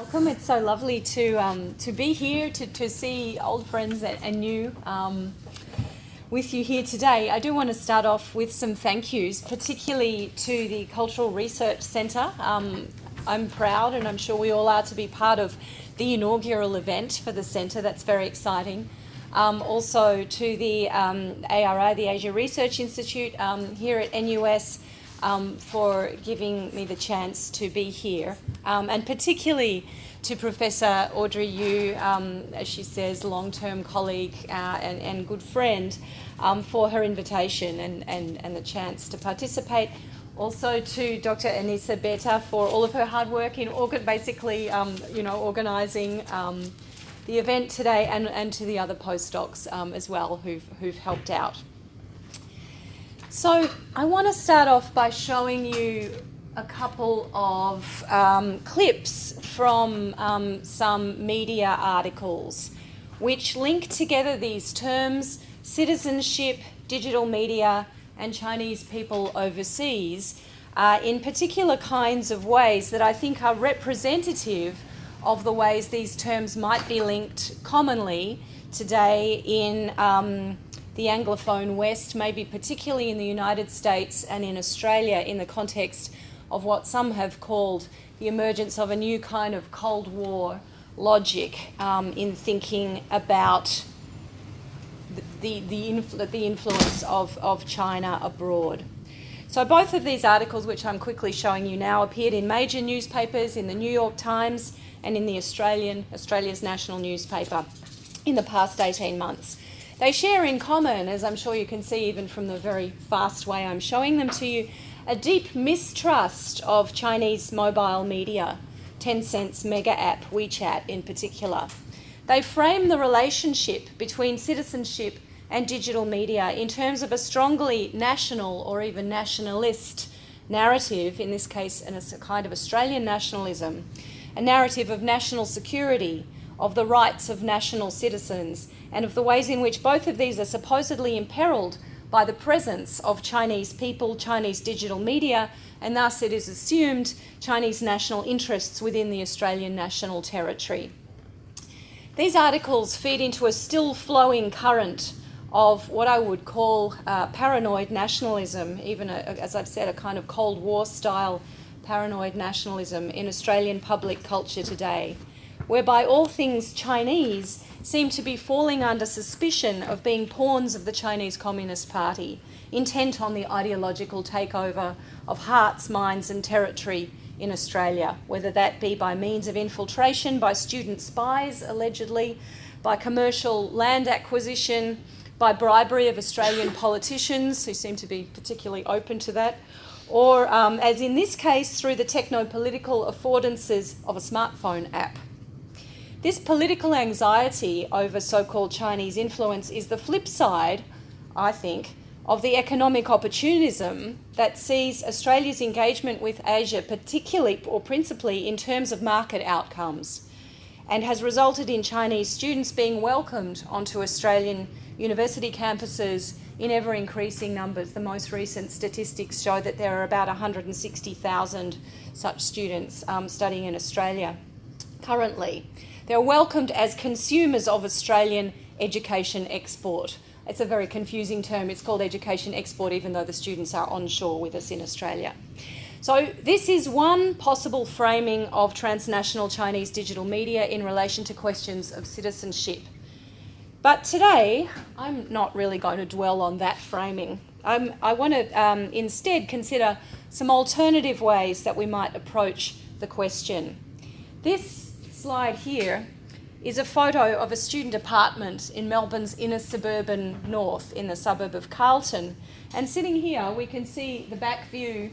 Welcome. It's so lovely to be here, to see old friends and new with you here today. I do want to start off with some thank yous, particularly to the Cultural Research Centre. I'm proud, and I'm sure we all are, to be part of the inaugural event for the centre. That's very exciting. Also to the ARI, the Asia Research Institute, here at NUS, for giving me the chance to be here, and particularly to Professor Audrey Yu, as she says, long-term colleague and good friend, for her invitation and the chance to participate. Also to Dr. Anissa Betta for all of her hard work in basically organising the event today, and to the other postdocs as well who've helped out. So I want to start off by showing you a couple of clips from some media articles which link together these terms: citizenship, digital media, and Chinese people overseas, in particular kinds of ways that I think are representative of the ways these terms might be linked commonly today in the Anglophone West, maybe particularly in the United States and in Australia, in the context of what some have called the emergence of a new kind of Cold War logic in thinking about the influence of China abroad. So both of these articles, which I'm quickly showing you now, appeared in major newspapers, in the New York Times and in the Australia's national newspaper in the past 18 months. They share in common, as I'm sure you can see even from the very fast way I'm showing them to you, a deep mistrust of Chinese mobile media, Tencent's mega app WeChat in particular. They frame the relationship between citizenship and digital media in terms of a strongly national or even nationalist narrative, in this case a kind of Australian nationalism, a narrative of national security, of the rights of national citizens, and of the ways in which both of these are supposedly imperiled by the presence of Chinese people, Chinese digital media, and thus it is assumed Chinese national interests within the Australian national territory. These articles feed into a still flowing current of what I would call paranoid nationalism, even as I've said, a kind of Cold War style paranoid nationalism in Australian public culture today, whereby all things Chinese seem to be falling under suspicion of being pawns of the Chinese Communist Party, intent on the ideological takeover of hearts, minds and territory in Australia, whether that be by means of infiltration by student spies, allegedly, by commercial land acquisition, by bribery of Australian politicians who seem to be particularly open to that, or, as in this case, through the techno-political affordances of a smartphone app. This political anxiety over so-called Chinese influence is the flip side, I think, of the economic opportunism that sees Australia's engagement with Asia particularly or principally in terms of market outcomes, and has resulted in Chinese students being welcomed onto Australian university campuses in ever-increasing numbers. The most recent statistics show that there are about 160,000 such students studying in Australia currently. They're welcomed as consumers of Australian education export. It's a very confusing term. It's called education export, even though the students are onshore with us in Australia. So this is one possible framing of transnational Chinese digital media in relation to questions of citizenship. But today, I'm not really going to dwell on that framing. I want to instead consider some alternative ways that we might approach the question. This slide here is a photo of a student apartment in Melbourne's inner suburban north, in the suburb of Carlton. And sitting here, we can see the back view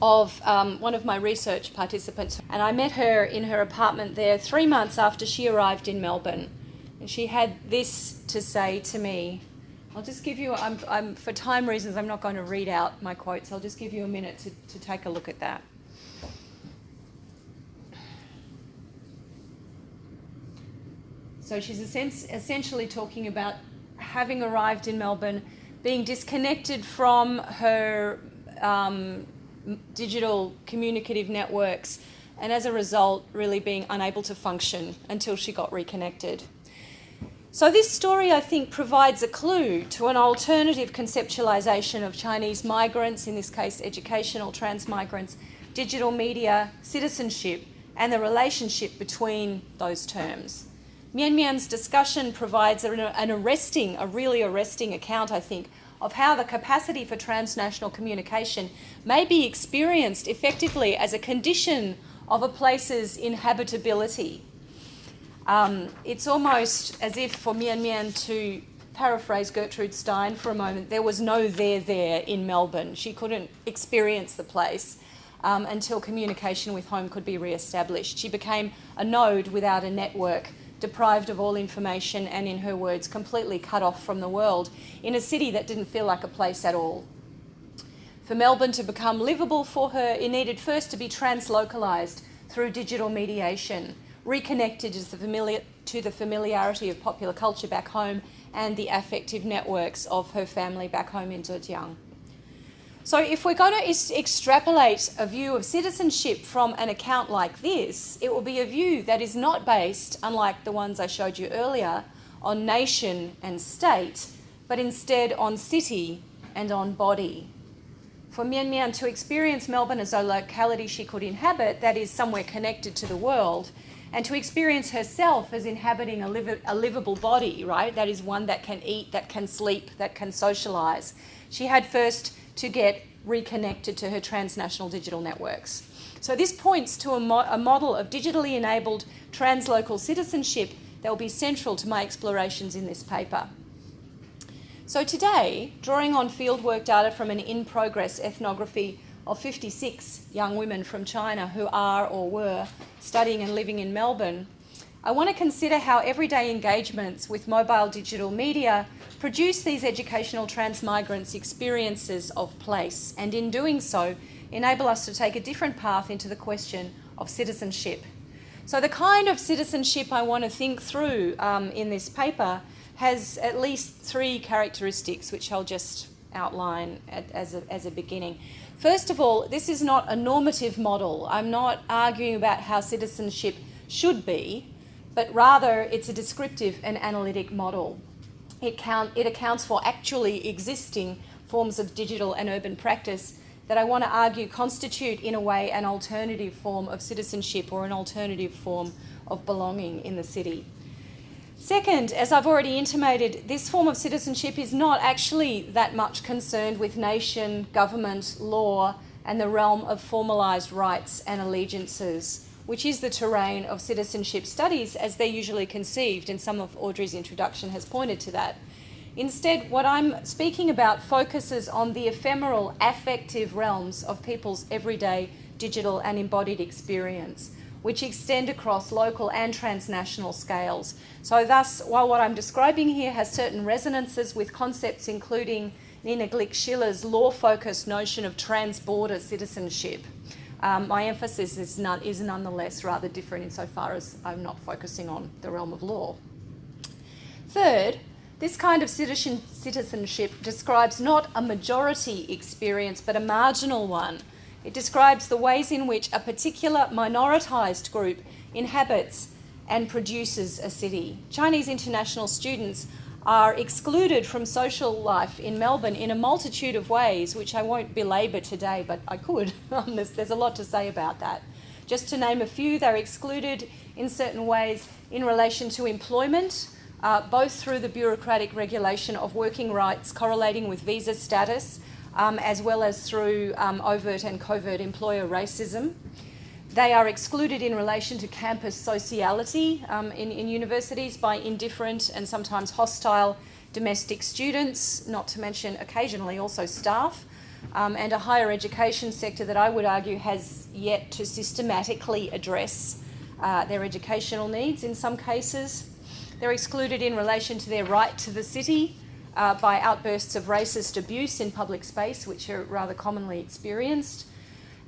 of one of my research participants. And I met her in her apartment there 3 months after she arrived in Melbourne. And she had this to say to me. I'll just give you, for time reasons, I'm not going to read out my quotes. I'll just give you a minute to take a look at that. So she's essentially talking about having arrived in Melbourne, being disconnected from her digital communicative networks and as a result, really being unable to function until she got reconnected. So this story, I think, provides a clue to an alternative conceptualisation of Chinese migrants, in this case educational transmigrants, digital media, citizenship, and the relationship between those terms. Mian Mian's discussion provides a really arresting account, I think, of how the capacity for transnational communication may be experienced effectively as a condition of a place's inhabitability. It's almost as if for Mian Mian, to paraphrase Gertrude Stein for a moment, there was no there in Melbourne. She couldn't experience the place until communication with home could be re-established. She became a node without a network, deprived of all information and, in her words, completely cut off from the world in a city that didn't feel like a place at all. For Melbourne to become livable for her, it needed first to be translocalised through digital mediation, reconnected to the familiarity of popular culture back home and the affective networks of her family back home in Zhejiang. So if we're going to extrapolate a view of citizenship from an account like this, it will be a view that is not based, unlike the ones I showed you earlier, on nation and state, but instead on city and on body. For Mian Mian to experience Melbourne as a locality she could inhabit, that is somewhere connected to the world, and to experience herself as inhabiting a livable body, right? That is one that can eat, that can sleep, that can socialise. She had first to get reconnected to her transnational digital networks. So this points to a model of digitally enabled translocal citizenship that will be central to my explorations in this paper. So today, drawing on fieldwork data from an in-progress ethnography of 56 young women from China who are or were studying and living in Melbourne, I want to consider how everyday engagements with mobile digital media produce these educational transmigrants' experiences of place, and in doing so, enable us to take a different path into the question of citizenship. So the kind of citizenship I want to think through in this paper has at least three characteristics, which I'll just outline as a beginning. First of all, this is not a normative model. I'm not arguing about how citizenship should be, but rather it's a descriptive and analytic model. It accounts for actually existing forms of digital and urban practice that I want to argue constitute, in a way, an alternative form of citizenship or an alternative form of belonging in the city. Second, as I've already intimated, this form of citizenship is not actually that much concerned with nation, government, law, and the realm of formalised rights and allegiances, which is the terrain of citizenship studies as they're usually conceived, and some of Audrey's introduction has pointed to that. Instead, what I'm speaking about focuses on the ephemeral affective realms of people's everyday digital and embodied experience, which extend across local and transnational scales. So thus, while what I'm describing here has certain resonances with concepts including Nina Glick-Schiller's law-focused notion of trans-border citizenship, my emphasis is nonetheless rather different insofar as I'm not focusing on the realm of law. Third, this kind of citizenship describes not a majority experience but a marginal one. It describes the ways in which a particular minoritised group inhabits and produces a city. Chinese international students are excluded from social life in Melbourne in a multitude of ways, which I won't belabour today, but I could. There's a lot to say about that. Just to name a few, they're excluded in certain ways in relation to employment, both through the bureaucratic regulation of working rights correlating with visa status, as well as through overt and covert employer racism. They are excluded in relation to campus sociality in universities by indifferent and sometimes hostile domestic students, not to mention occasionally also staff, and a higher education sector that I would argue has yet to systematically address their educational needs in some cases. They're excluded in relation to their right to the city, by outbursts of racist abuse in public space, which are rather commonly experienced.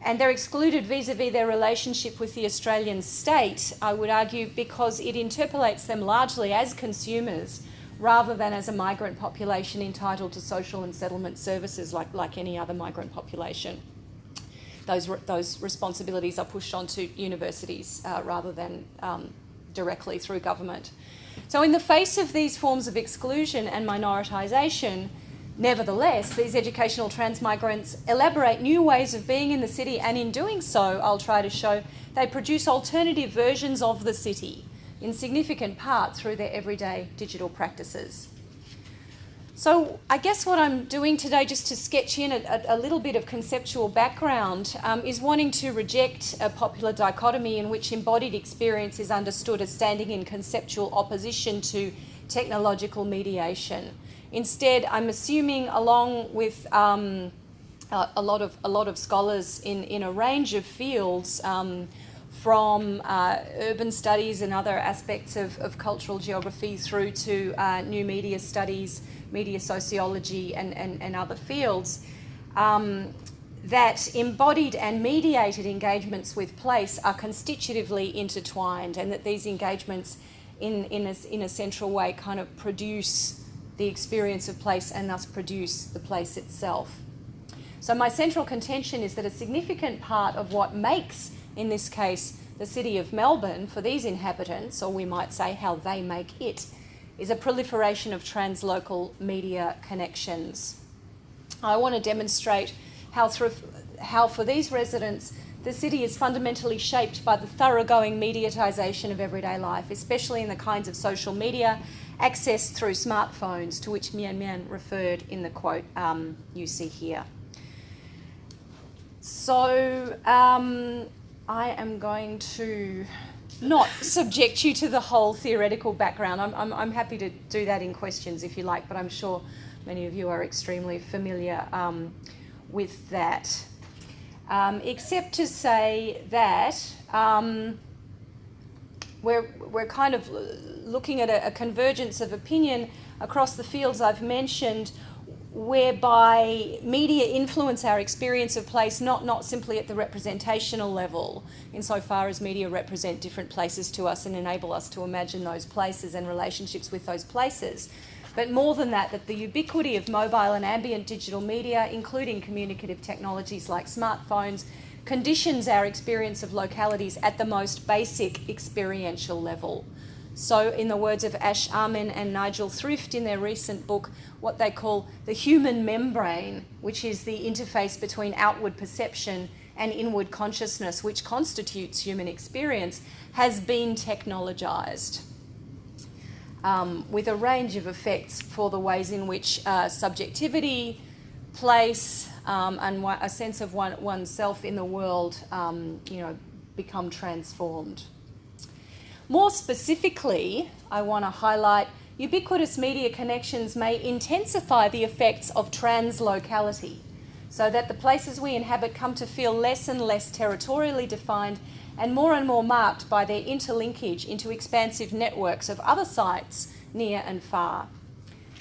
And they're excluded vis-a-vis their relationship with the Australian state, I would argue, because it interpolates them largely as consumers rather than as a migrant population entitled to social and settlement services like any other migrant population. those responsibilities are pushed onto universities rather than directly through government. So in the face of these forms of exclusion and minoritisation, nevertheless, these educational transmigrants elaborate new ways of being in the city, and in doing so, I'll try to show they produce alternative versions of the city, in significant part through their everyday digital practices. So I guess what I'm doing today, just to sketch in a little bit of conceptual background, is wanting to reject a popular dichotomy in which embodied experience is understood as standing in conceptual opposition to technological mediation. Instead, I'm assuming, along with a lot of scholars in a range of fields, from urban studies and other aspects of cultural geography through to new media studies, media sociology and other fields, that embodied and mediated engagements with place are constitutively intertwined, and that these engagements in a central way kind of produce the experience of place and thus produce the place itself. So my central contention is that a significant part of what makes, in this case, the city of Melbourne for these inhabitants, or we might say how they make it, is a proliferation of translocal media connections. I want to demonstrate how for these residents, the city is fundamentally shaped by the thoroughgoing mediatisation of everyday life, especially in the kinds of social media accessed through smartphones, to which Mian Mian referred in the quote you see here. So I am going to not subject you to the whole theoretical background. I'm happy to do that in questions if you like, but I'm sure many of you are extremely familiar with that. Except to say that we're kind of looking at a convergence of opinion across the fields I've mentioned, whereby media influence our experience of place, not simply at the representational level, insofar as media represent different places to us and enable us to imagine those places and relationships with those places, but more than that, that the ubiquity of mobile and ambient digital media, including communicative technologies like smartphones, conditions our experience of localities at the most basic experiential level. So in the words of Ash Amen and Nigel Thrift in their recent book, what they call the human membrane, which is the interface between outward perception and inward consciousness, which constitutes human experience, has been technologised, with a range of effects for the ways in which subjectivity, place, and a sense of oneself in the world, become transformed. More specifically, I want to highlight ubiquitous media connections may intensify the effects of translocality, so that the places we inhabit come to feel less and less territorially defined and more marked by their interlinkage into expansive networks of other sites near and far.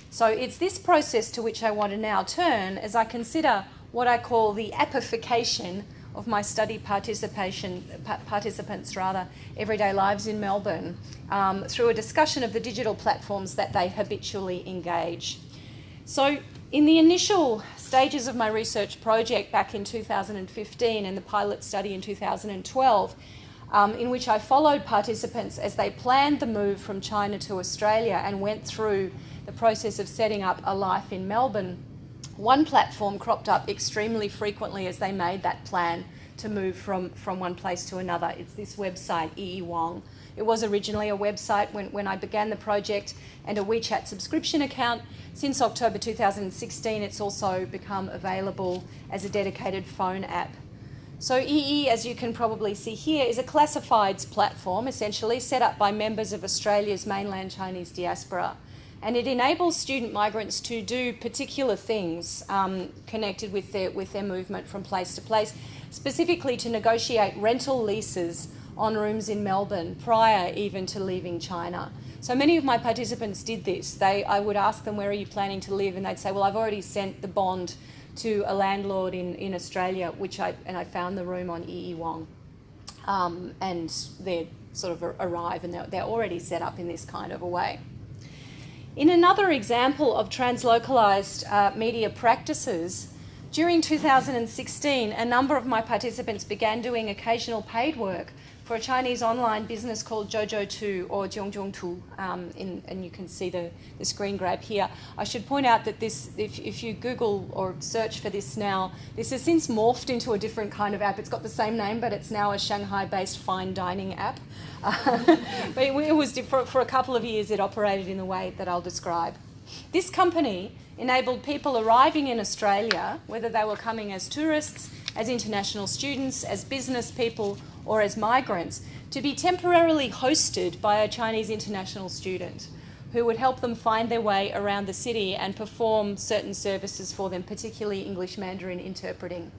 So it's this process to which I want to now turn as I consider what I call the appification of my study participants' everyday lives in Melbourne, through a discussion of the digital platforms that they habitually engage. So in the initial stages of my research project back in 2015 and the pilot study in 2012, in which I followed participants as they planned the move from China to Australia and went through the process of setting up a life in Melbourne, one platform cropped up extremely frequently as they made that plan to move from one place to another. It's this website, Yi Wong. It was originally a website when I began the project and a WeChat subscription account. Since October 2016, it's also become available as a dedicated phone app. So EE, as you can probably see here, is a classifieds platform, essentially set up by members of Australia's mainland Chinese diaspora. And it enables student migrants to do particular things connected with their movement from place to place, specifically to negotiate rental leases on rooms in Melbourne prior even to leaving China. So many of my participants did this. I would ask them, where are you planning to live? And they'd say, well, I've already sent the bond to a landlord in Australia, and I found the room on Yi Wong. And they sort of arrive and they're already set up in this kind of a way. In another example of translocalised media practices, During 2016, a number of my participants began doing occasional paid work for a Chinese online business called Jojo2 or Zhongzhongtu, and you can see the screen grab here. I should point out that this, if you Google or search for this now, this has since morphed into a different kind of app. It's got the same name, but it's now a Shanghai-based fine dining app. But it was for a couple of years. It operated in the way that I'll describe. This company enabled people arriving in Australia, whether they were coming as tourists, as international students, as business people, or as migrants, to be temporarily hosted by a Chinese international student who would help them find their way around the city and perform certain services for them, particularly English Mandarin interpreting.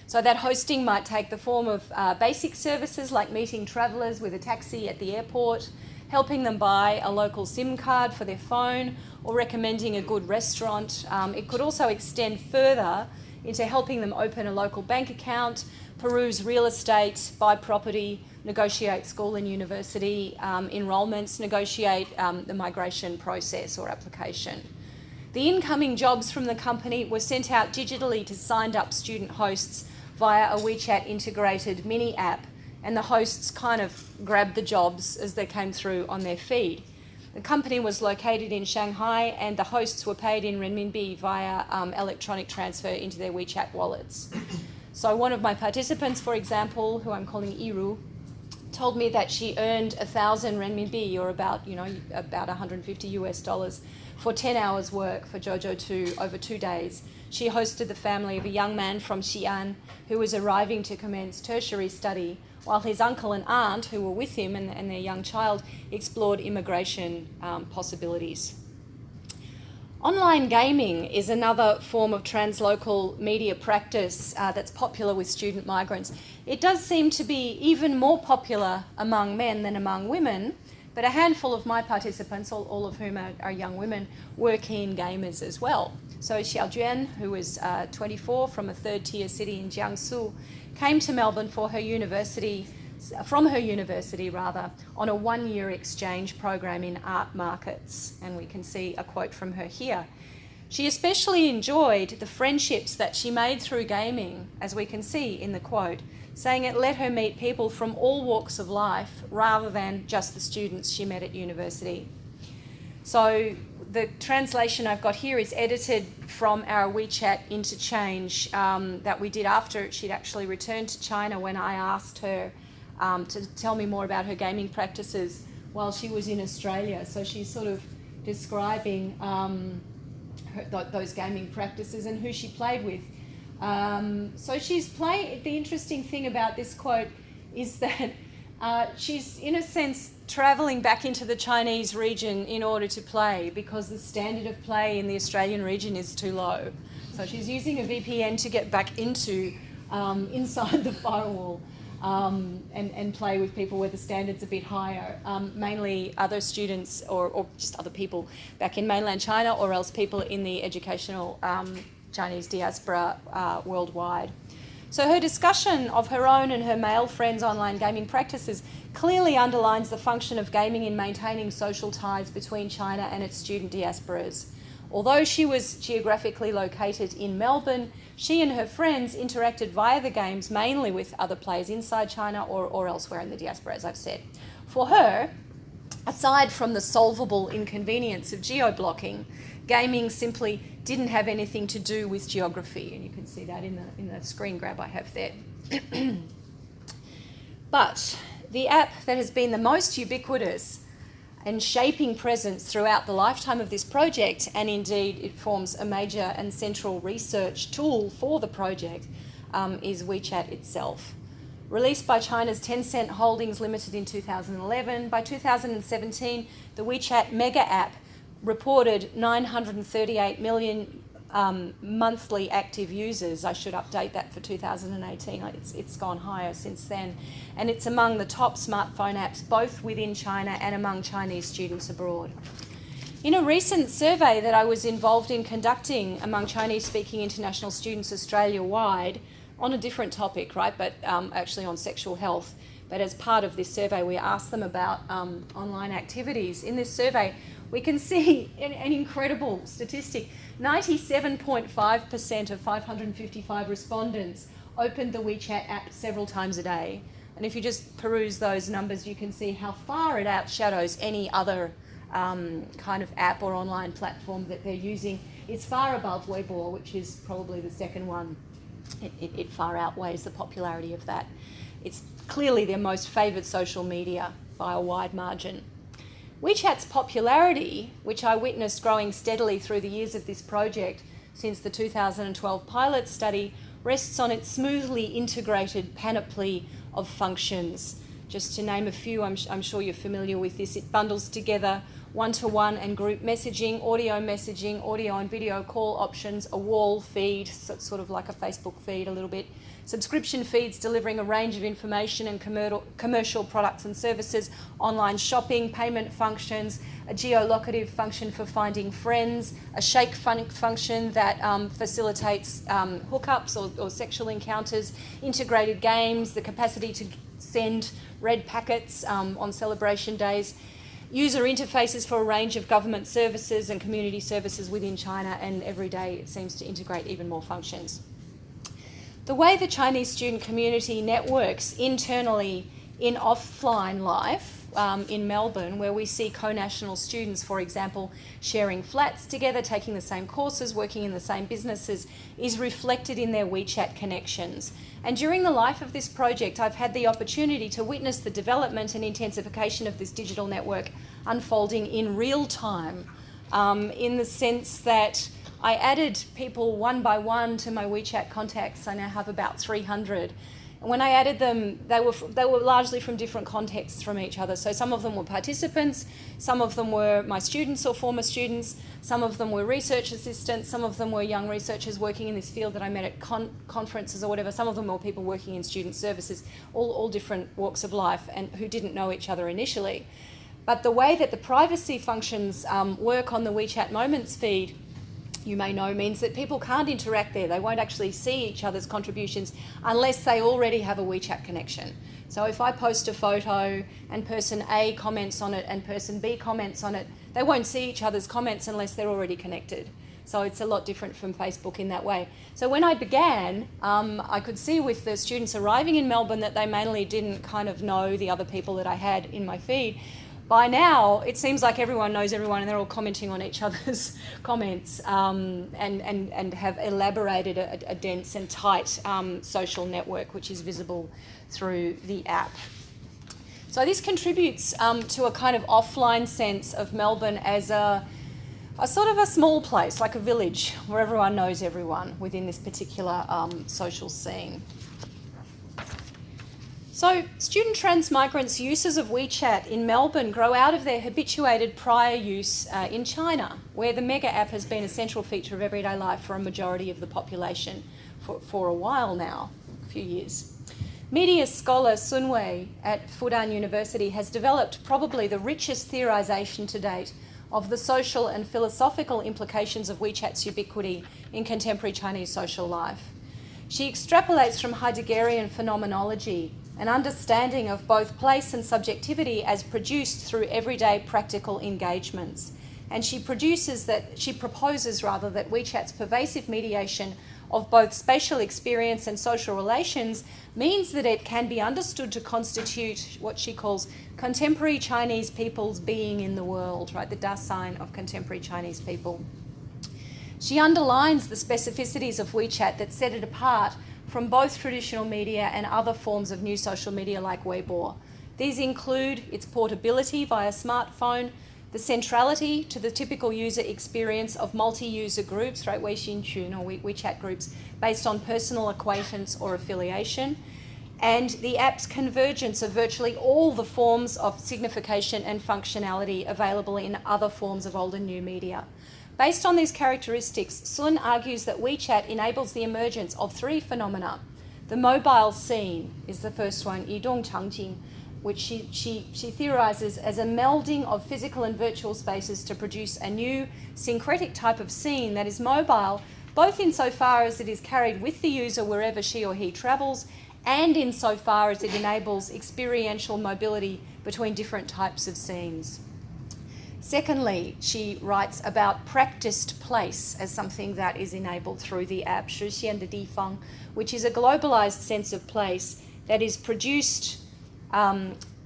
So that hosting might take the form of basic services like meeting travellers with a taxi at the airport, helping them buy a local SIM card for their phone, or recommending a good restaurant. It could also extend further into helping them open a local bank account, peruse real estate, buy property, negotiate school and university enrolments, negotiate the migration process or application. The incoming jobs from the company were sent out digitally to signed up student hosts via a WeChat integrated mini app, and the hosts kind of grabbed the jobs as they came through on their feed. The company was located in Shanghai, and the hosts were paid in renminbi via electronic transfer into their WeChat wallets. So one of my participants, for example, who I'm calling Iru, told me that she earned 1,000 renminbi, or about 150 US dollars, for 10 hours work for Jojo2 over 2 days. She hosted the family of a young man from Xi'an who was arriving to commence tertiary study, while his uncle and aunt, who were with him and their young child, explored immigration possibilities. Online gaming is another form of translocal media practice that's popular with student migrants. It does seem to be even more popular among men than among women, but a handful of my participants, all of whom are young women, were keen gamers as well. So Xiaojuan, who was 24 from a third-tier city in Jiangsu, came to Melbourne from her university on a one-year exchange program in art markets. And we can see a quote from her here. She especially enjoyed the friendships that she made through gaming, as we can see in the quote, saying it let her meet people from all walks of life rather than just the students she met at university. So the translation I've got here is edited from our WeChat interchange that we did after she'd actually returned to China, when I asked her to tell me more about her gaming practices while she was in Australia. So she's sort of describing those gaming practices and who she played with. So the interesting thing about this quote is that she's, in a sense, travelling back into the Chinese region in order to play, because the standard of play in the Australian region is too low. So she's using a VPN to get back into inside the firewall and play with people where the standard's a bit higher, mainly other students or just other people back in mainland China, or else people in the educational Chinese diaspora worldwide. So her discussion of her own and her male friends' online gaming practices clearly underlines the function of gaming in maintaining social ties between China and its student diasporas. Although she was geographically located in Melbourne, she and her friends interacted via the games mainly with other players inside China or elsewhere in the diaspora, as I've said. For her, aside from the solvable inconvenience of geo-blocking, gaming simply didn't have anything to do with geography, and you can see that in the screen grab I have there. But the app that has been the most ubiquitous and shaping presence throughout the lifetime of this project, and indeed it forms a major and central research tool for the project, is WeChat itself. Released by China's Tencent Holdings Limited in 2011, by 2017 the WeChat mega app reported 938 million monthly active users. I should update that for 2018. It's gone higher since then. And it's among the top smartphone apps both within China and among Chinese students abroad. In a recent survey that I was involved in conducting among Chinese-speaking international students Australia-wide, on a different topic, right, but actually on sexual health, but as part of this survey, we asked them about online activities. In this survey, we can see an incredible statistic. 97.5% of 555 respondents opened the WeChat app several times a day. And if you just peruse those numbers, you can see how far it outshadows any other kind of app or online platform that they're using. It's far above Weibo, which is probably the second one. It far outweighs the popularity of that. It's clearly their most favoured social media by a wide margin. WeChat's popularity, which I witnessed growing steadily through the years of this project since the 2012 pilot study, rests on its smoothly integrated panoply of functions. Just to name a few, I'm sure you're familiar with this. It bundles together one-to-one and group messaging, audio and video call options, a wall feed, so it's sort of like a Facebook feed a little bit, subscription feeds delivering a range of information and commercial products and services, online shopping, payment functions, a geolocative function for finding friends, a shake function that facilitates hookups or sexual encounters, integrated games, the capacity to send red packets on celebration days, user interfaces for a range of government services and community services within China, and every day it seems to integrate even more functions. The way the Chinese student community networks internally in offline life in Melbourne, where we see co-national students, for example, sharing flats together, taking the same courses, working in the same businesses, is reflected in their WeChat connections. And during the life of this project, I've had the opportunity to witness the development and intensification of this digital network unfolding in real time, in the sense that I added people one by one to my WeChat contacts. I now have about 300. And when I added them, they were largely from different contexts from each other. So some of them were participants, some of them were my students or former students, some of them were research assistants, some of them were young researchers working in this field that I met at conferences or whatever, some of them were people working in student services, all different walks of life and who didn't know each other initially. But the way that the privacy functions work on the WeChat Moments feed, you may know, means that people can't interact there. They won't actually see each other's contributions unless they already have a WeChat connection. So if I post a photo and person A comments on it and person B comments on it, they won't see each other's comments unless they're already connected. So it's a lot different from Facebook in that way. So when I began, I could see with the students arriving in Melbourne that they mainly didn't kind of know the other people that I had in my feed. By now, it seems like everyone knows everyone and they're all commenting on each other's comments and have elaborated a dense and tight social network which is visible through the app. So this contributes to a kind of offline sense of Melbourne as a sort of a small place, like a village where everyone knows everyone within this particular social scene. So student transmigrants' uses of WeChat in Melbourne grow out of their habituated prior use in China, where the mega app has been a central feature of everyday life for a majority of the population for a while now, a few years. Media scholar Sun Wei at Fudan University has developed probably the richest theorisation to date of the social and philosophical implications of WeChat's ubiquity in contemporary Chinese social life. She extrapolates from Heideggerian phenomenology an understanding of both place and subjectivity as produced through everyday practical engagements. And she proposes that WeChat's pervasive mediation of both spatial experience and social relations means that it can be understood to constitute what she calls contemporary Chinese people's being in the world, right? The Dasein of contemporary Chinese people. She underlines the specificities of WeChat that set it apart from both traditional media and other forms of new social media like Weibo. These include its portability via smartphone, the centrality to the typical user experience of multi-user groups, right, Weixin or WeChat groups, based on personal acquaintance or affiliation, and the app's convergence of virtually all the forms of signification and functionality available in other forms of old and new media. Based on these characteristics, Sun argues that WeChat enables the emergence of three phenomena. The mobile scene is the first one, 移动场景, which she theorises as a melding of physical and virtual spaces to produce a new syncretic type of scene that is mobile, both insofar as it is carried with the user wherever she or he travels, and insofar as it enables experiential mobility between different types of scenes. Secondly, she writes about practiced place as something that is enabled through the app, 实现的地方, which is a globalized sense of place that is produced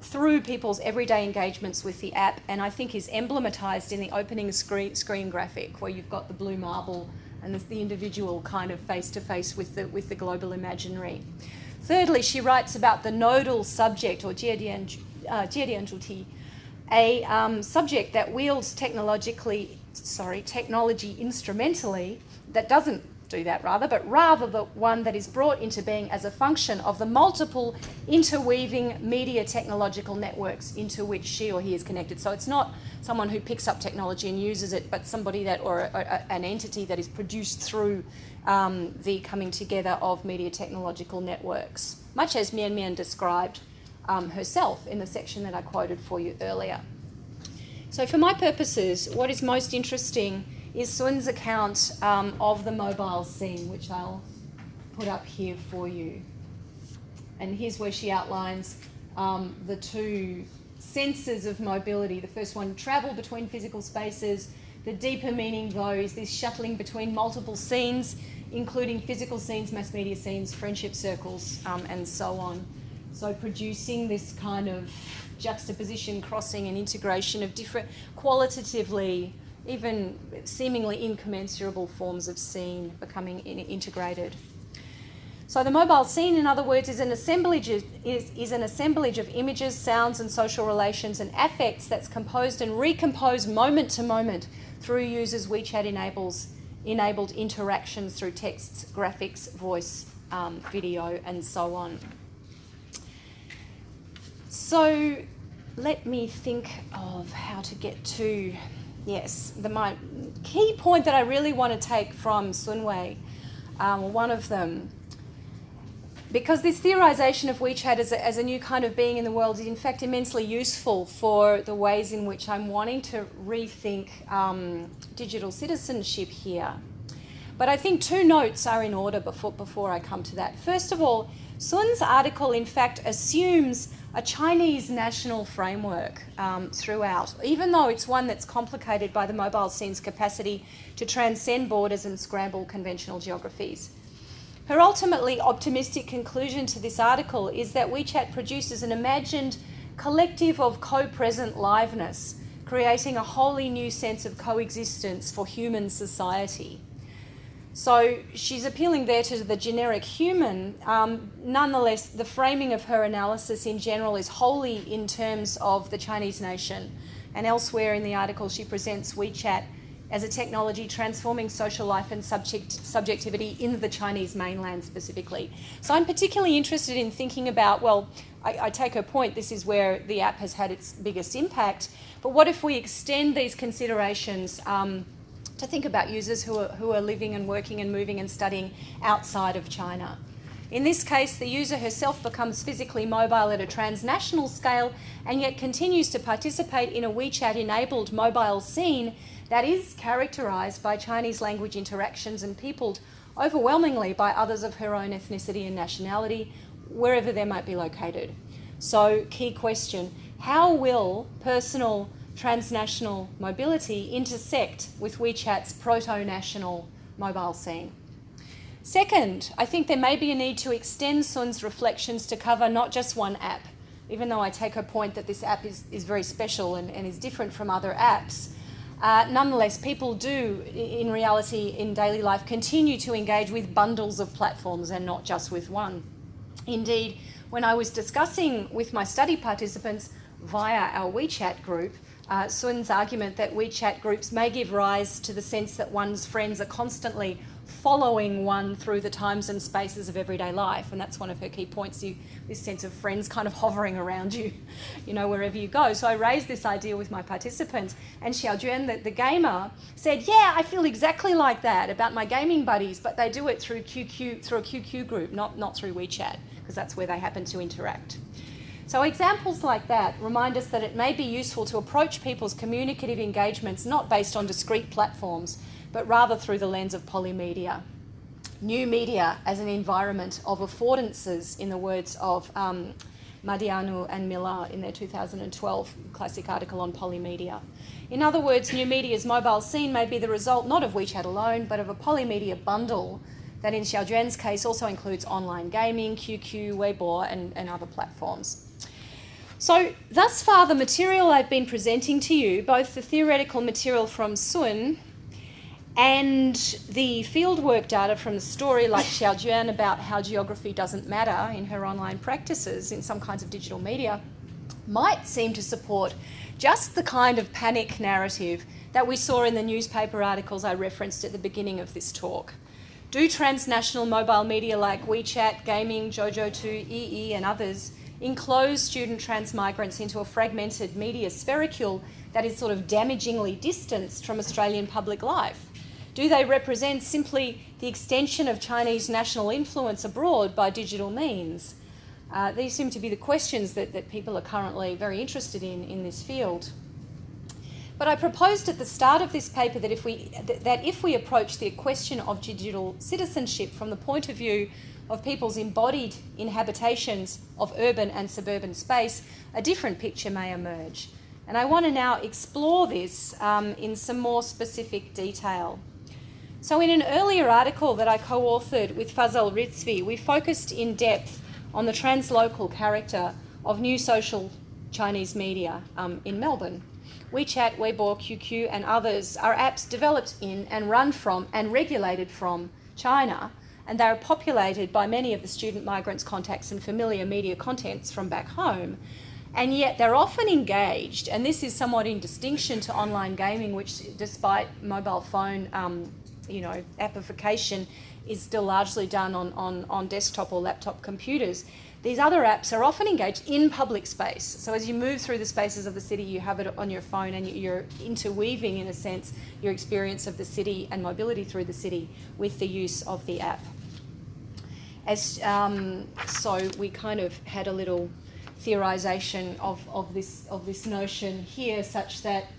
through people's everyday engagements with the app, and I think is emblematized in the opening screen graphic, where you've got the blue marble and there's the individual kind of face-to-face with the global imaginary. Thirdly, she writes about the nodal subject, or 节点主题, a subject that wields technology instrumentally, that doesn't do that but rather the one that is brought into being as a function of the multiple interweaving media technological networks into which she or he is connected. So it's not someone who picks up technology and uses it, but somebody that, or an entity that is produced through the coming together of media technological networks, much as Mian Mian described herself in the section that I quoted for you earlier. So for my purposes, what is most interesting is Sun's account of the mobile scene, which I'll put up here for you. And here's where she outlines the two senses of mobility. The first one, travel between physical spaces. The deeper meaning, though, is this shuttling between multiple scenes, including physical scenes, mass media scenes, friendship circles, and so on. So producing this kind of juxtaposition, crossing and integration of different, qualitatively, even seemingly incommensurable forms of scene becoming integrated. So the mobile scene, in other words, is an assemblage of images, sounds and social relations and affects that's composed and recomposed moment to moment through users' WeChat enabled interactions through texts, graphics, voice, video and so on. So let me think of how to get to, yes, my key point that I really want to take from Sunwei, one of them, because this theorisation of WeChat as a new kind of being in the world is in fact immensely useful for the ways in which I'm wanting to rethink digital citizenship here. But I think two notes are in order before I come to that. First of all, Sun's article in fact assumes a Chinese national framework throughout, even though it's one that's complicated by the mobile scene's capacity to transcend borders and scramble conventional geographies. Her ultimately optimistic conclusion to this article is that WeChat produces an imagined collective of co-present liveness, creating a wholly new sense of coexistence for human society. So she's appealing there to the generic human. Nonetheless, the framing of her analysis in general is wholly in terms of the Chinese nation. And elsewhere in the article, she presents WeChat as a technology transforming social life and subjectivity in the Chinese mainland specifically. So I'm particularly interested in thinking about, well, I take her point, this is where the app has had its biggest impact, but what if we extend these considerations to think about users who are living and working and moving and studying outside of China? In this case, the user herself becomes physically mobile at a transnational scale and yet continues to participate in a WeChat-enabled mobile scene that is characterised by Chinese language interactions and peopled overwhelmingly by others of her own ethnicity and nationality, wherever they might be located. So, key question, how will personal transnational mobility intersect with WeChat's proto-national mobile scene? Second, I think there may be a need to extend Sun's reflections to cover not just one app, even though I take her point that this app is very special and is different from other apps. Nonetheless, people do, in reality, in daily life, continue to engage with bundles of platforms and not just with one. Indeed, when I was discussing with my study participants via our WeChat group, Sun's argument that WeChat groups may give rise to the sense that one's friends are constantly following one through the times and spaces of everyday life, and that's one of her key points, this sense of friends kind of hovering around you, wherever you go. So I raised this idea with my participants, and Xiaojuan, the gamer, said, yeah, I feel exactly like that about my gaming buddies, but they do it through a QQ group, not through WeChat, because that's where they happen to interact. So examples like that remind us that it may be useful to approach people's communicative engagements not based on discrete platforms, but rather through the lens of polymedia. new media as an environment of affordances, in the words of Madianu and Miller in their 2012 classic article on polymedia. In other words, new media's mobile scene may be the result not of WeChat alone, but of a polymedia bundle that in Xiaojuan's case also includes online gaming, QQ, Weibo, and other platforms. So thus far, the material I've been presenting to you, both the theoretical material from Sun and the fieldwork data from the story like Xiaojuan about how geography doesn't matter in her online practices in some kinds of digital media, might seem to support just the kind of panic narrative that we saw in the newspaper articles I referenced at the beginning of this talk. Do transnational mobile media like WeChat, gaming, Jojo2, EE and others enclose student transmigrants into a fragmented media sphericule that is sort of damagingly distanced from Australian public life? Do they represent simply the extension of Chinese national influence abroad by digital means? These seem to be the questions that people are currently very interested in this field. But I proposed at the start of this paper that if we approach the question of digital citizenship from the point of view of people's embodied inhabitations of urban and suburban space, a different picture may emerge. And I want to now explore this in some more specific detail. So in an earlier article that I co-authored with Fazal Rizvi, we focused in depth on the translocal character of new social Chinese media in Melbourne. WeChat, Weibo, QQ and others are apps developed in and run from and regulated from China, and they are populated by many of the student migrants' contacts and familiar media contents from back home. And yet they're often engaged, and this is somewhat in distinction to online gaming, which despite mobile phone appification is still largely done on desktop or laptop computers. These other apps are often engaged in public space. So as you move through the spaces of the city, you have it on your phone and you're interweaving, in a sense, your experience of the city and mobility through the city with the use of the app. So we kind of had a little theorization of this notion here, such that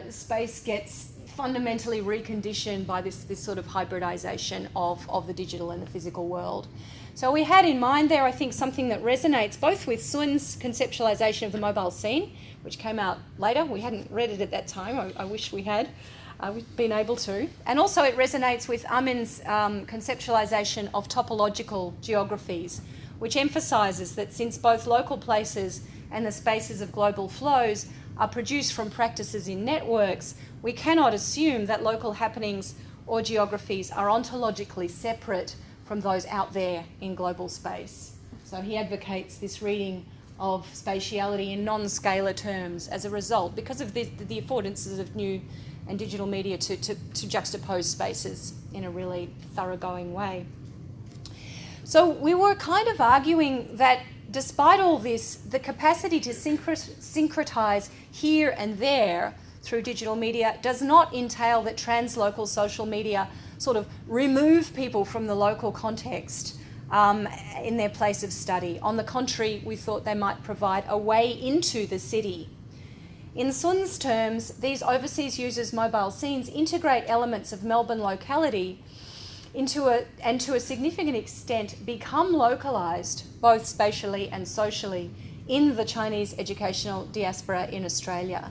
space gets fundamentally reconditioned by this sort of hybridization of the digital and the physical world. So we had in mind there, I think, something that resonates both with Sun's conceptualization of the mobile scene, which came out later. We hadn't read it at that time. I wish we had been able to. And also it resonates with Amin's conceptualization of topological geographies, which emphasizes that since both local places and the spaces of global flows are produced from practices in networks, we cannot assume that local happenings or geographies are ontologically separate from those out there in global space. So he advocates this reading of spatiality in non-scalar terms as a result, because of the affordances of new and digital media to juxtapose spaces in a really thoroughgoing way. So we were kind of arguing that despite all this, the capacity to syncretize here and there through digital media does not entail that translocal social media sort of remove people from the local context in their place of study. On the contrary, we thought they might provide a way into the city. In Sun's terms, these overseas users' mobile scenes integrate elements of Melbourne locality and to a significant extent become localised, both spatially and socially, in the Chinese educational diaspora in Australia.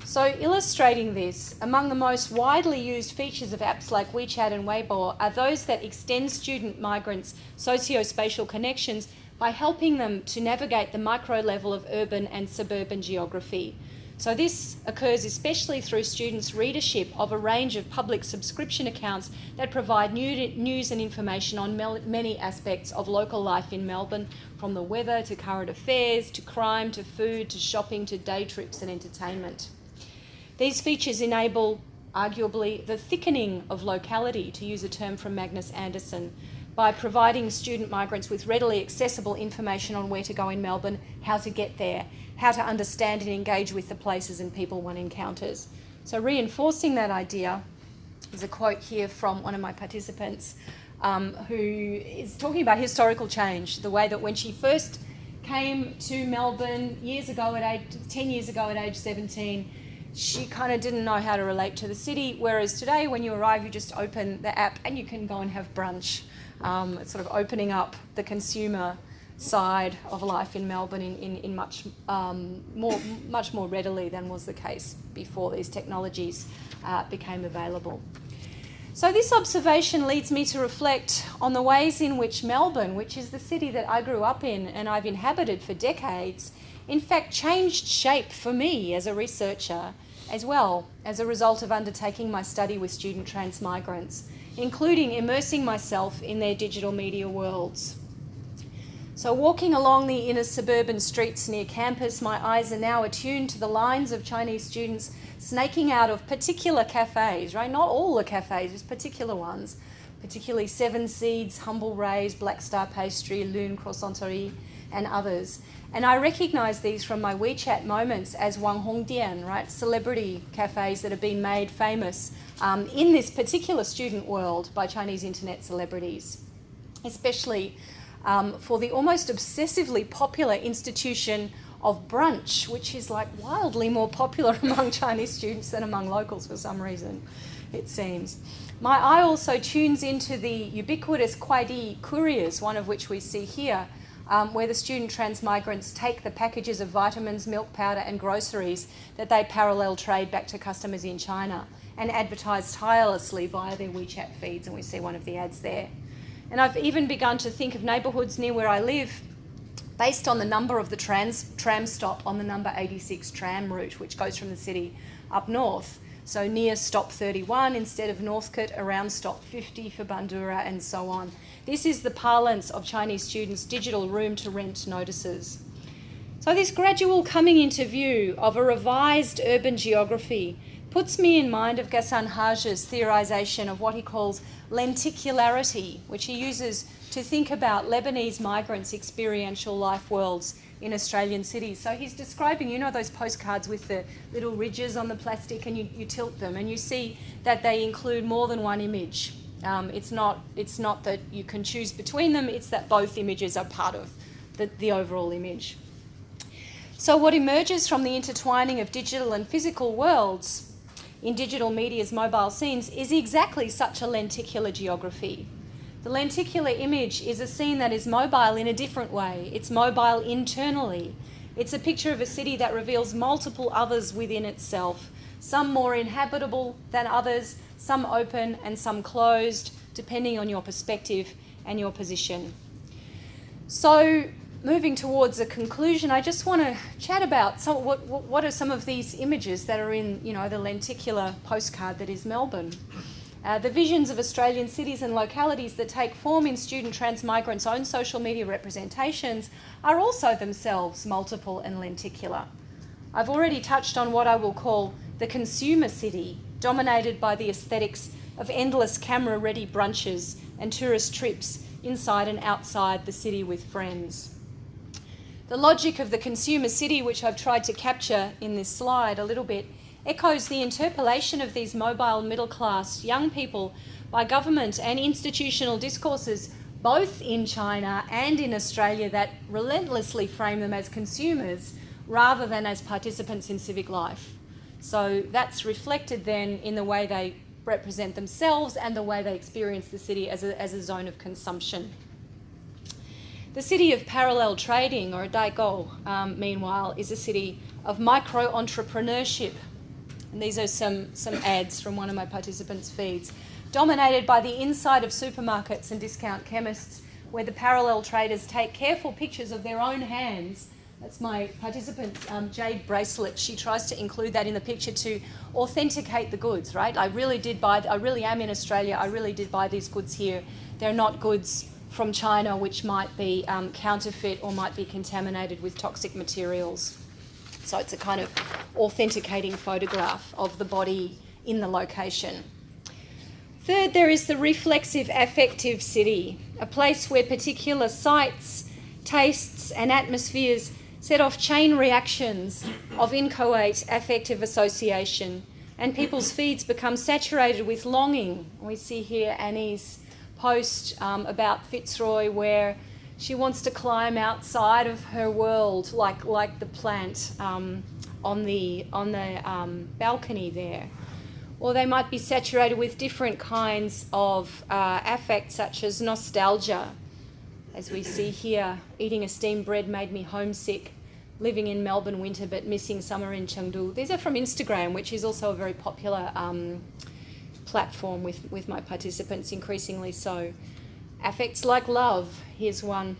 So illustrating this, among the most widely used features of apps like WeChat and Weibo are those that extend student migrants' socio-spatial connections by helping them to navigate the micro level of urban and suburban geography. So this occurs especially through students' readership of a range of public subscription accounts that provide news and information on many aspects of local life in Melbourne, from the weather to current affairs, to crime, to food, to shopping, to day trips and entertainment. These features enable, arguably, the thickening of locality, to use a term from Magnus Anderson, by providing student migrants with readily accessible information on where to go in Melbourne, how to get there, how to understand and engage with the places and people one encounters. So reinforcing that idea, there's a quote here from one of my participants who is talking about historical change, the way that when she first came to Melbourne 10 years ago at age 17, she kind of didn't know how to relate to the city, whereas today when you arrive you just open the app and you can go and have brunch. It's sort of opening up the consumer side of life in Melbourne in much more readily than was the case before these technologies became available. So this observation leads me to reflect on the ways in which Melbourne, which is the city that I grew up in and I've inhabited for decades, in fact changed shape for me as a researcher as well as a result of undertaking my study with student transmigrants, including immersing myself in their digital media worlds. So walking along the inner suburban streets near campus, my eyes are now attuned to the lines of Chinese students snaking out of particular cafes, right? Not all the cafes, just particular ones, particularly Seven Seeds, Humble Rays, Black Star Pastry, Lune Croissanterie, and others. And I recognise these from my WeChat moments as Wang Hongdian, right? Celebrity cafes that have been made famous in this particular student world by Chinese internet celebrities, especially for the almost obsessively popular institution of brunch, which is like wildly more popular among Chinese students than among locals for some reason, it seems. My eye also tunes into the ubiquitous Kuaidi couriers, one of which we see here, where the student transmigrants take the packages of vitamins, milk powder and groceries that they parallel trade back to customers in China and advertise tirelessly via their WeChat feeds, and we see one of the ads there. And I've even begun to think of neighbourhoods near where I live based on the number of the tram stop on the number 86 tram route, which goes from the city up north. So near stop 31 instead of Northcote, around stop 50 for Bandura and so on. This is the parlance of Chinese students' digital room-to-rent notices. So this gradual coming into view of a revised urban geography puts me in mind of Ghassan Haj's theorisation of what he calls lenticularity, which he uses to think about Lebanese migrants' experiential life worlds in Australian cities. So he's describing, you know, those postcards with the little ridges on the plastic, and you tilt them and you see that they include more than one image. It's not that you can choose between them, it's that both images are part of the overall image. So what emerges from the intertwining of digital and physical worlds in digital media's mobile scenes is exactly such a lenticular geography. The lenticular image is a scene that is mobile in a different way. It's mobile internally. It's a picture of a city that reveals multiple others within itself, some more inhabitable than others, some open and some closed, depending on your perspective and your position. So, moving towards a conclusion, I just want to chat about what are some of these images that are in, you know, the lenticular postcard that is Melbourne. The visions of Australian cities and localities that take form in student transmigrants' own social media representations are also themselves multiple and lenticular. I've already touched on what I will call the consumer city, dominated by the aesthetics of endless camera-ready brunches and tourist trips inside and outside the city with friends. The logic of the consumer city, which I've tried to capture in this slide a little bit, echoes the interpellation of these mobile middle-class young people by government and institutional discourses, both in China and in Australia, that relentlessly frame them as consumers rather than as participants in civic life. So that's reflected then in the way they represent themselves and the way they experience the city as a zone of consumption. The city of parallel trading, or Daigou, meanwhile, is a city of micro-entrepreneurship. And these are some ads from one of my participants' feeds, dominated by the inside of supermarkets and discount chemists, where the parallel traders take careful pictures of their own hands. That's my participant's jade bracelet. She tries to include that in the picture to authenticate the goods, right? I really am in Australia. I really did buy these goods here. They're not goods from China, which might be counterfeit or might be contaminated with toxic materials. So it's a kind of authenticating photograph of the body in the location. Third, there is the reflexive affective city, a place where particular sights, tastes and atmospheres set off chain reactions of inchoate affective association, and people's feeds become saturated with longing. We see here Annie's post about Fitzroy, where She wants to climb outside of her world, like the plant on the balcony there. Or they might be saturated with different kinds of affect, such as nostalgia. As we see here, eating a steamed bread made me homesick, living in Melbourne winter but missing summer in Chengdu. These are from Instagram, which is also a very popular platform with my participants, increasingly so. Affects like love, here's one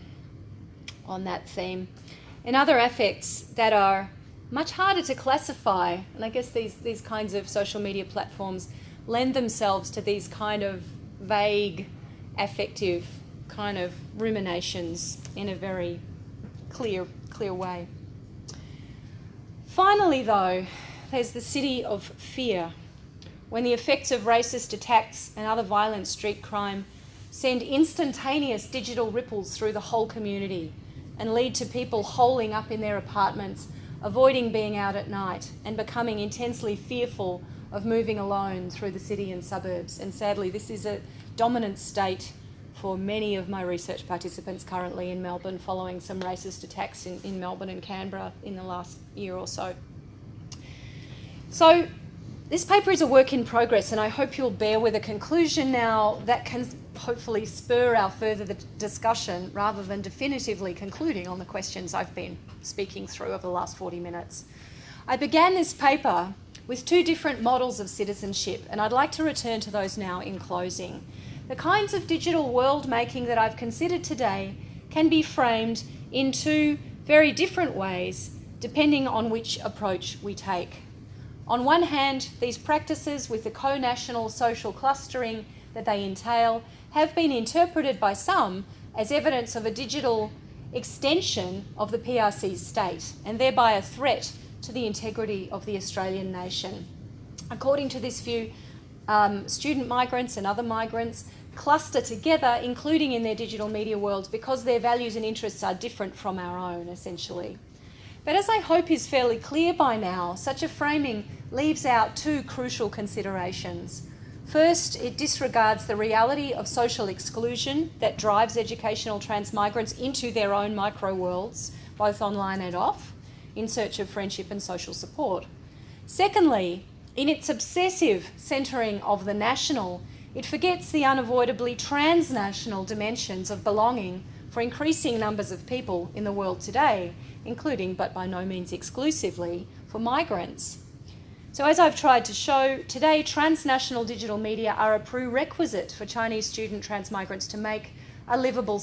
on that theme. And other affects that are much harder to classify, and I guess these kinds of social media platforms lend themselves to these kind of vague, affective kind of ruminations in a very clear way. Finally, though, there's the city of fear, when the effects of racist attacks and other violent street crime send instantaneous digital ripples through the whole community and lead to people holing up in their apartments, avoiding being out at night and becoming intensely fearful of moving alone through the city and suburbs. And sadly, this is a dominant state for many of my research participants currently in Melbourne, following some racist attacks in Melbourne and Canberra in the last year or so. So this paper is a work in progress, and I hope you'll bear with a conclusion now that can hopefully spur our further discussion rather than definitively concluding on the questions I've been speaking through over the last 40 minutes. I began this paper with two different models of citizenship, and I'd like to return to those now in closing. The kinds of digital world making that I've considered today can be framed in two very different ways depending on which approach we take. On one hand, these practices with the co-national social clustering that they entail have been interpreted by some as evidence of a digital extension of the PRC's state and thereby a threat to the integrity of the Australian nation. According to this view, student migrants and other migrants cluster together, including in their digital media worlds, because their values and interests are different from our own, essentially. But as I hope is fairly clear by now, such a framing leaves out two crucial considerations. First, it disregards the reality of social exclusion that drives educational transmigrants into their own micro-worlds, both online and off, in search of friendship and social support. Secondly, in its obsessive centering of the national, it forgets the unavoidably transnational dimensions of belonging for increasing numbers of people in the world today, including, but by no means exclusively, for migrants. So as I've tried to show, today transnational digital media are a prerequisite for Chinese student transmigrants to make a livable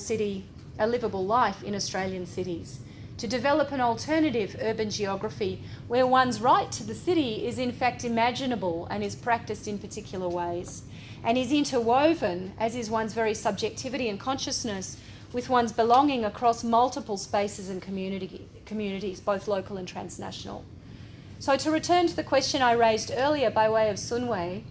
life in Australian cities, to develop an alternative urban geography where one's right to the city is in fact imaginable and is practiced in particular ways, and is interwoven, as is one's very subjectivity and consciousness, with one's belonging across multiple spaces and communities, both local and transnational. So to return to the question I raised earlier by way of Sunway,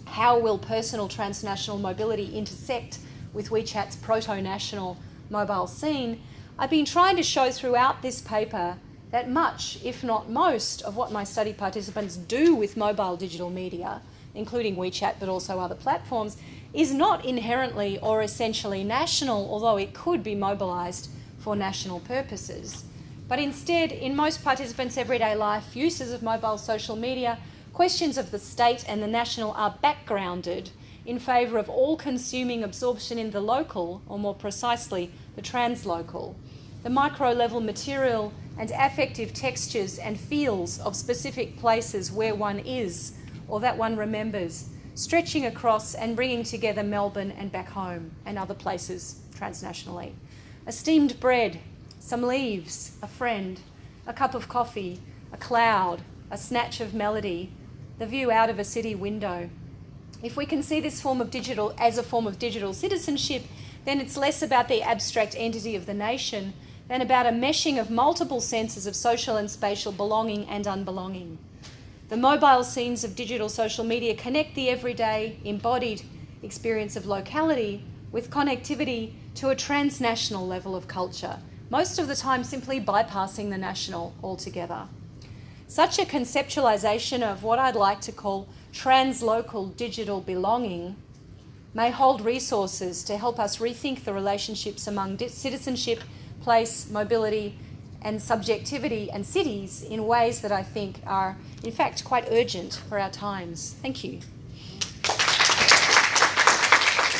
how will personal transnational mobility intersect with WeChat's proto-national mobile scene? I've been trying to show throughout this paper that much, if not most, of what my study participants do with mobile digital media, including WeChat but also other platforms, is not inherently or essentially national, although it could be mobilised for national purposes. But instead, in most participants' everyday life uses of mobile social media, questions of the state and the national are backgrounded in favour of all-consuming absorption in the local, or more precisely, the translocal, the micro-level material and affective textures and feels of specific places where one is, or that one remembers, stretching across and bringing together Melbourne and back home and other places transnationally. A steamed bread, some leaves, a friend, a cup of coffee, a cloud, a snatch of melody, the view out of a city window. If we can see this form of digital as a form of digital citizenship, then it's less about the abstract entity of the nation than about a meshing of multiple senses of social and spatial belonging and unbelonging. The mobile scenes of digital social media connect the everyday, embodied experience of locality with connectivity to a transnational level of culture, most of the time simply bypassing the national altogether. Such a conceptualisation of what I'd like to call translocal digital belonging may hold resources to help us rethink the relationships among citizenship, place, mobility, and subjectivity and cities in ways that I think are, in fact, quite urgent for our times. Thank you.